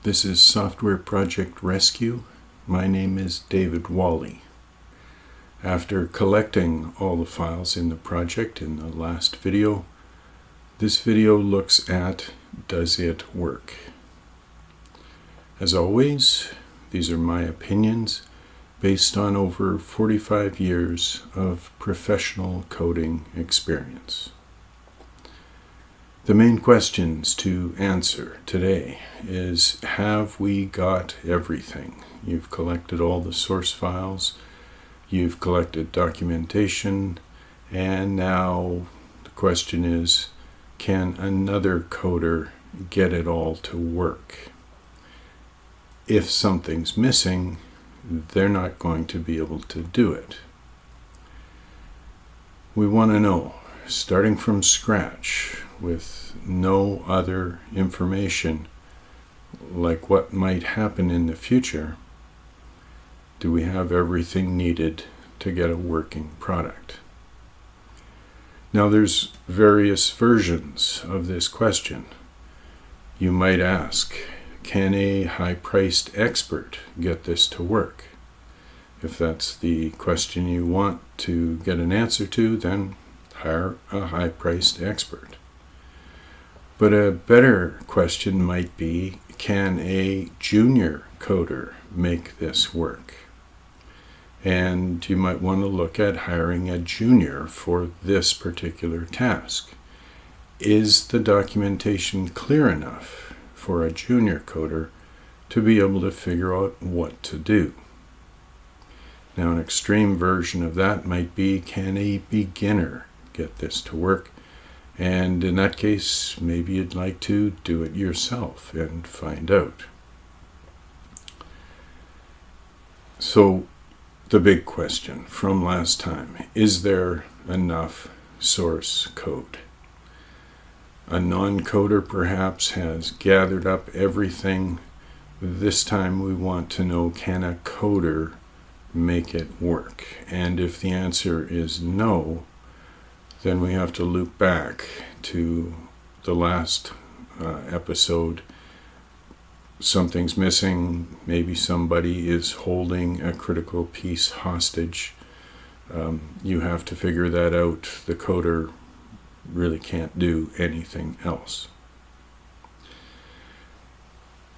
This is Software Project Rescue. My name is David Wally. After collecting all the files in the project in the last video, this video looks at does it work? As always, these are my opinions based on over 45 years of professional coding experience. The main questions to answer today is, have we got everything? You've collected all the source files, you've collected documentation, and now the question is, can another coder get it all to work? If something's missing, they're not going to be able to do it. We want to know, starting from scratch, with no other information like what might happen in the future, do we have everything needed to get a working product? Now there's various versions of this question. You might ask, can a high-priced expert get this to work? If that's the question you want to get an answer to, then hire a high-priced expert. But a better question might be, can a junior coder make this work? And you might want to look at hiring a junior for this particular task. Is the documentation clear enough for a junior coder to be able to figure out what to do? Now, an extreme version of that might be, can a beginner get this to work? And in that case, maybe you'd like to do it yourself and find out. So, the big question from last time, is there enough source code? A non-coder perhaps has gathered up everything. This time we want to know, can a coder make it work? And if the answer is no, then we have to loop back to the last episode. Something's missing. Maybe somebody is holding a critical piece hostage. You have to figure that out. The coder really can't do anything else.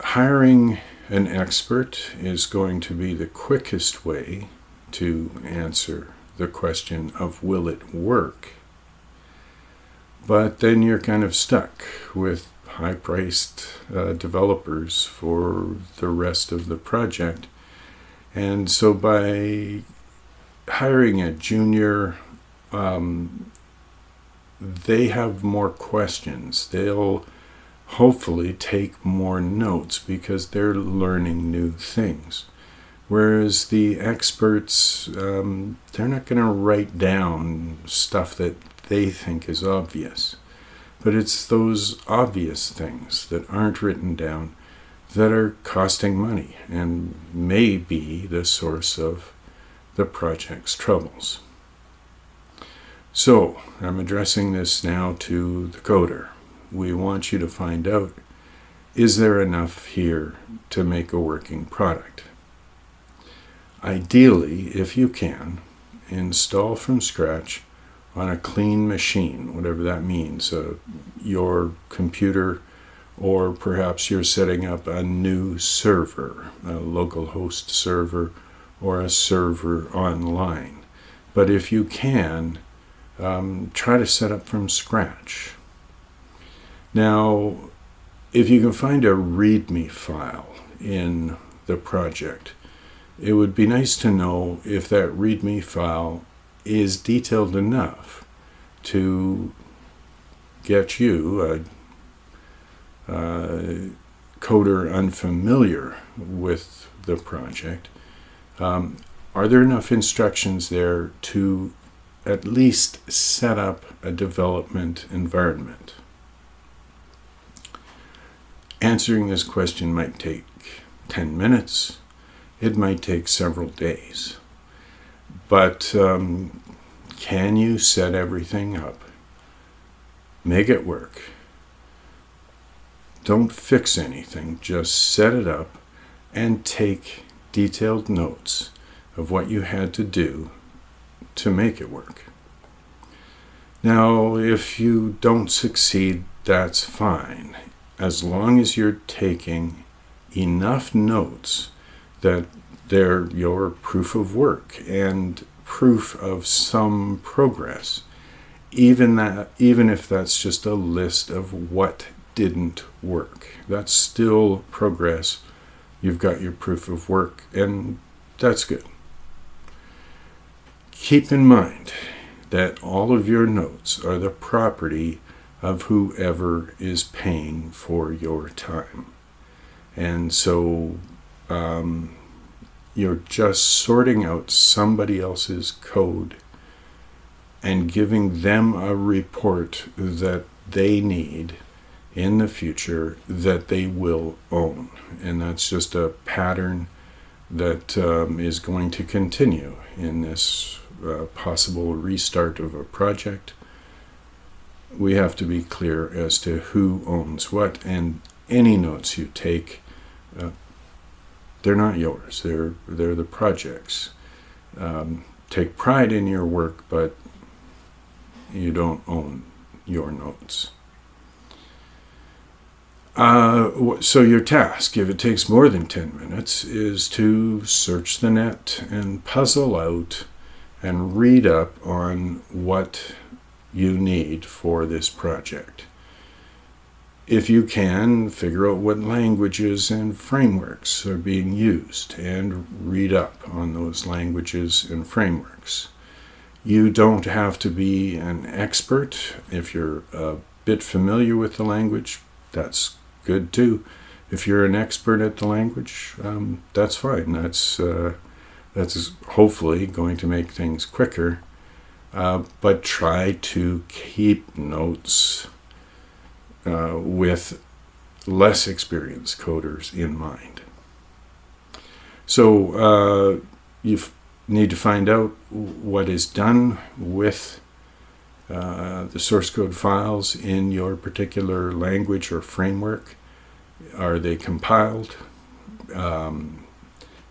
Hiring an expert is going to be the quickest way to answer the question of will it work? But then you're kind of stuck with high-priced developers for the rest of the project. And so by hiring a junior, they have more questions. They'll hopefully take more notes because they're learning new things. Whereas the experts, they're not going to write down stuff that they think is obvious. But it's those obvious things that aren't written down that are costing money and may be the source of the project's troubles. So, I'm addressing this now to the coder. We want you to find out, is there enough here to make a working product? Ideally, if you can, install from scratch on a clean machine, whatever that means, your computer, or perhaps you're setting up a new server, a local host server, or a server online. But if you can, try to set up from scratch. Now, if you can find a README file in the project, it would be nice to know if that README file is detailed enough to get you, a coder unfamiliar with the project, are there enough instructions there to at least set up a development environment? Answering this question might take 10 minutes. It might take several days. But can you set everything up? Make it work. Don't fix anything. Just set it up and take detailed notes of what you had to do to make it work. Now, if you don't succeed, that's fine, as long as you're taking enough notes that they're your proof of work and proof of some progress, even if that's just a list of what didn't work. That's still progress. You've got your proof of work, and that's good. Keep in mind that all of your notes are the property of whoever is paying for your time. And so you're just sorting out somebody else's code and giving them a report that they need in the future that they will own. And that's just a pattern that is going to continue in this possible restart of a project. We have to be clear as to who owns what, and any notes you take, they're not yours. They're the project's. Take pride in your work, but you don't own your notes. So your task, if it takes more than 10 minutes, is to search the net and puzzle out and read up on what you need for this project. If you can, figure out what languages and frameworks are being used and read up on those languages and frameworks. You don't have to be an expert. If you're a bit familiar with the language, that's good too. If you're an expert at the language, that's fine. That's hopefully going to make things quicker. But try to keep notes with less experienced coders in mind. So you need to find out what is done with the source code files in your particular language or framework. Are they compiled?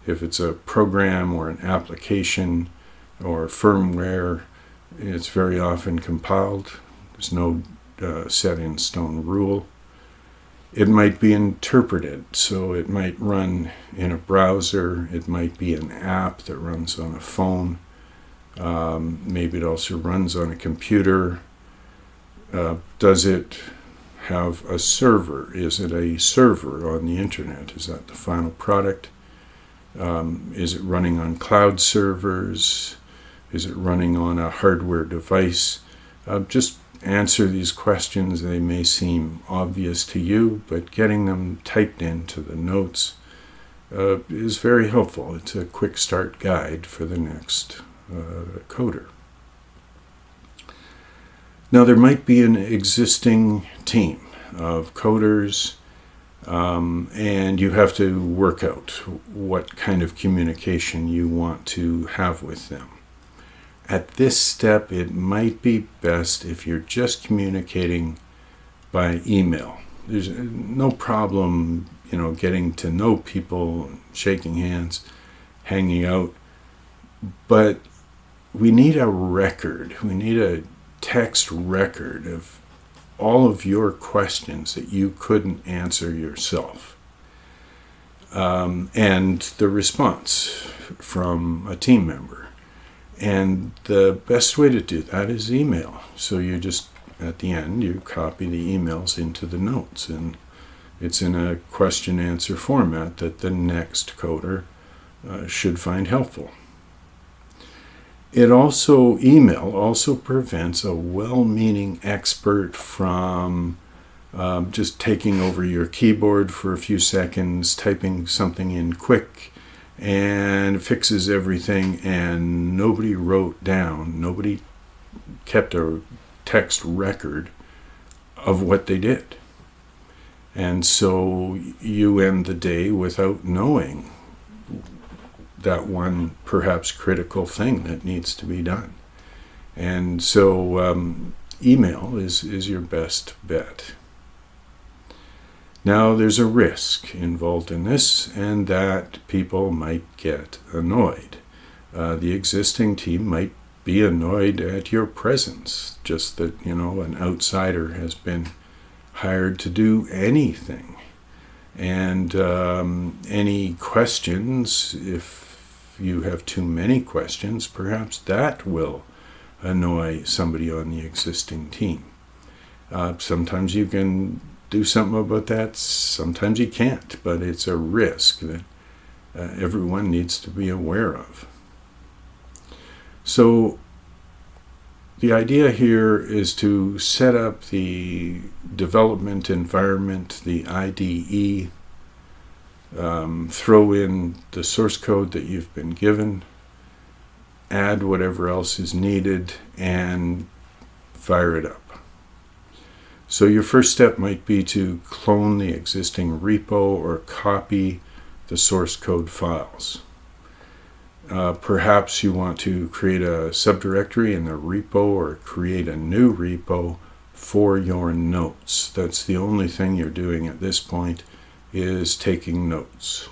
If it's a program or an application or firmware, it's very often compiled. There's no set in stone rule. It might be interpreted, so it might run in a browser. It might be an app that runs on a phone. Maybe it also runs on a computer. Does it have a server? Is it a server on the internet? Is that the final product? Is it running on cloud servers? Is it running on a hardware device? Just answer these questions. They may seem obvious to you, but getting them typed into the notes is very helpful. It's a quick start guide for the next coder. Now, there might be an existing team of coders, and you have to work out what kind of communication you want to have with them. At this step, it might be best if you're just communicating by email. There's no problem, getting to know people, shaking hands, hanging out, but we need a record. We need a text record of all of your questions that you couldn't answer yourself, and the response from a team member. And the best way to do that is email. So you just, at the end, you copy the emails into the notes, and it's in a question-answer format that the next coder should find helpful. Email also prevents a well-meaning expert from just taking over your keyboard for a few seconds, typing something in quick, and fixes everything, and nobody kept a text record of what they did. And so you end the day without knowing that one perhaps critical thing that needs to be done. And so email is your best bet. Now, there's a risk involved in this, and that people might get annoyed. The existing team might be annoyed at your presence, just that, an outsider has been hired to do anything. And any questions, if you have too many questions, perhaps that will annoy somebody on the existing team. Sometimes you can do something about that, sometimes you can't, but it's a risk that everyone needs to be aware of. So the idea here is to set up the development environment, the IDE, throw in the source code that you've been given, add whatever else is needed, and fire it up. So your first step might be to clone the existing repo or copy the source code files. Perhaps you want to create a subdirectory in the repo or create a new repo for your notes. That's the only thing you're doing at this point, is taking notes.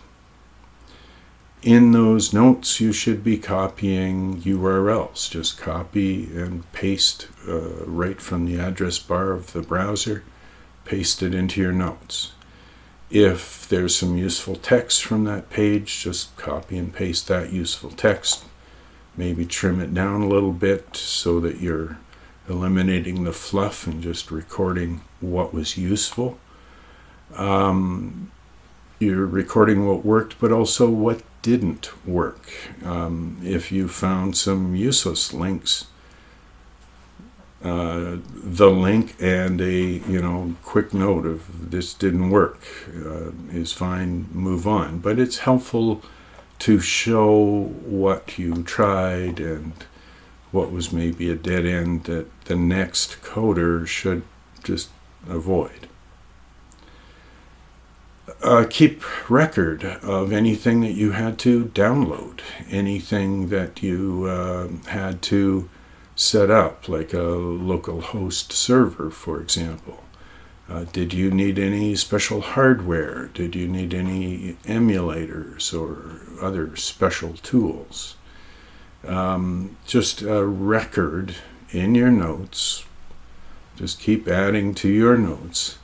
In those notes, you should be copying URLs. Just copy and paste right from the address bar of the browser, paste it into your notes. If there's some useful text from that page, just copy and paste that useful text. Maybe trim it down a little bit so that you're eliminating the fluff and just recording what was useful. You're recording what worked, but also what didn't work. If you found some useless links, the link and a quick note of this didn't work is fine, move on. But it's helpful to show what you tried and what was maybe a dead end that the next coder should just avoid. Keep record of anything that you had to download, anything that you had to set up, like a local host server, for example. Did you need any special hardware? Did you need any emulators or other special tools? Just a record in your notes. Just keep adding to your notes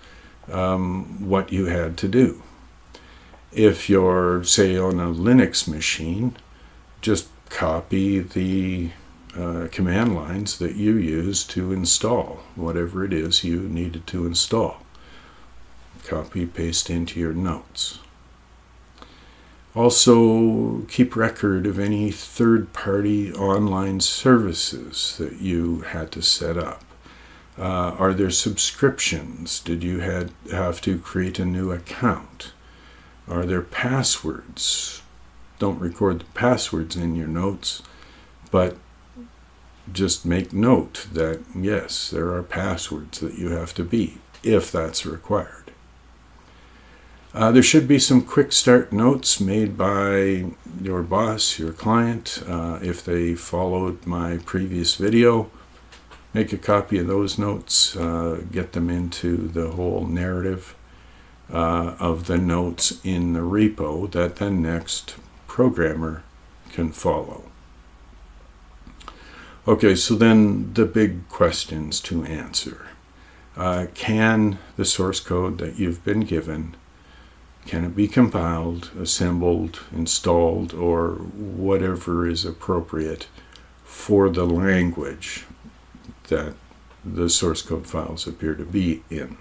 what you had to do. If you're, say, on a Linux machine, just copy the command lines that you use to install whatever it is you needed to install. Copy, paste into your notes. Also, keep record of any third-party online services that you had to set up. Are there subscriptions? Did you have to create a new account? Are there passwords? Don't record the passwords in your notes, but just make note that, yes, there are passwords that you have to beat, if that's required. There should be some quick start notes made by your boss, your client. If they followed my previous video, make a copy of those notes, get them into the whole narrative of the notes in the repo that the next programmer can follow. Okay, so then the big questions to answer. Can the source code that you've been given, can it be compiled, assembled, installed, or whatever is appropriate for the language that the source code files appear to be in?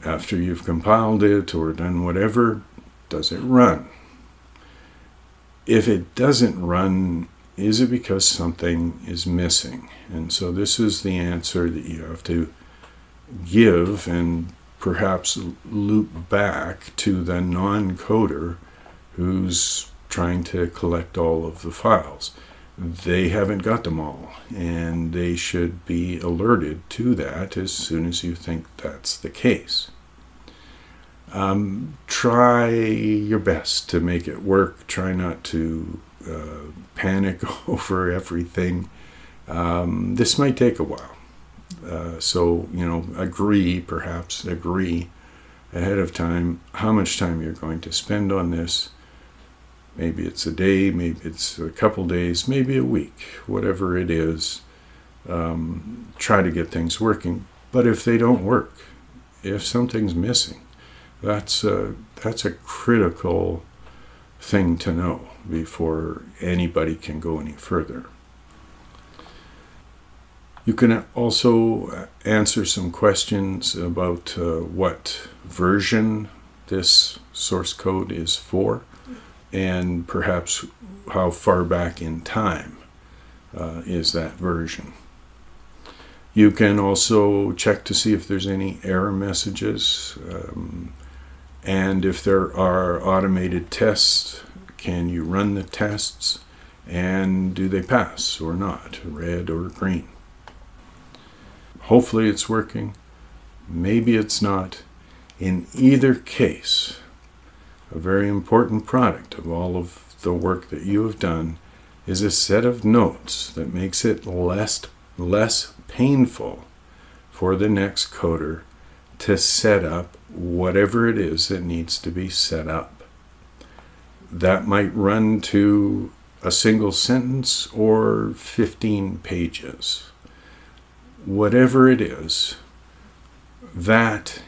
After you've compiled it or done whatever, does it run? If it doesn't run, is it because something is missing? And so this is the answer that you have to give, and perhaps loop back to the non-coder who's trying to collect all of the files. They haven't got them all, and they should be alerted to that as soon as you think that's the case. Try your best to make it work. Try not to panic over everything. This might take a while. So, agree ahead of time how much time you're going to spend on this. Maybe it's a day, maybe it's a couple days, maybe a week, whatever it is. Try to get things working. But if they don't work, if something's missing, that's a critical thing to know before anybody can go any further. You can also answer some questions about what version this source code is for, and perhaps how far back in time is that version. You can also check to see if there's any error messages, and if there are automated tests, can you run the tests, and do they pass or not, red or green? Hopefully it's working. Maybe it's not. In either case, a very important product of all of the work that you have done is a set of notes that makes it less painful for the next coder to set up whatever it is that needs to be set up. That might run to a single sentence or 15 pages. Whatever it is, that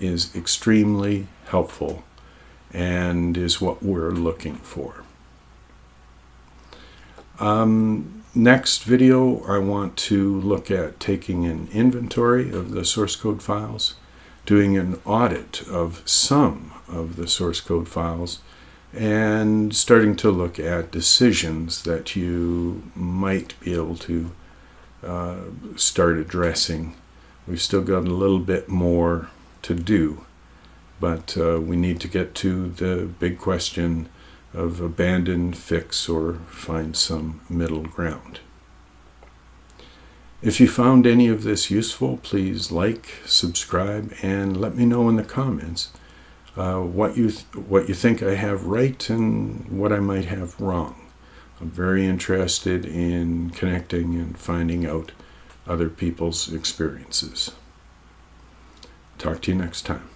is extremely helpful and is what we're looking for. Next video, I want to look at taking an inventory of the source code files, doing an audit of some of the source code files, and starting to look at decisions that you might be able to start addressing. We've still got a little bit more to do, but we need to get to the big question of abandon, fix, or find some middle ground. If you found any of this useful, please like, subscribe, and let me know in the comments what you think I have right and what I might have wrong. I'm very interested in connecting and finding out other people's experiences. Talk to you next time.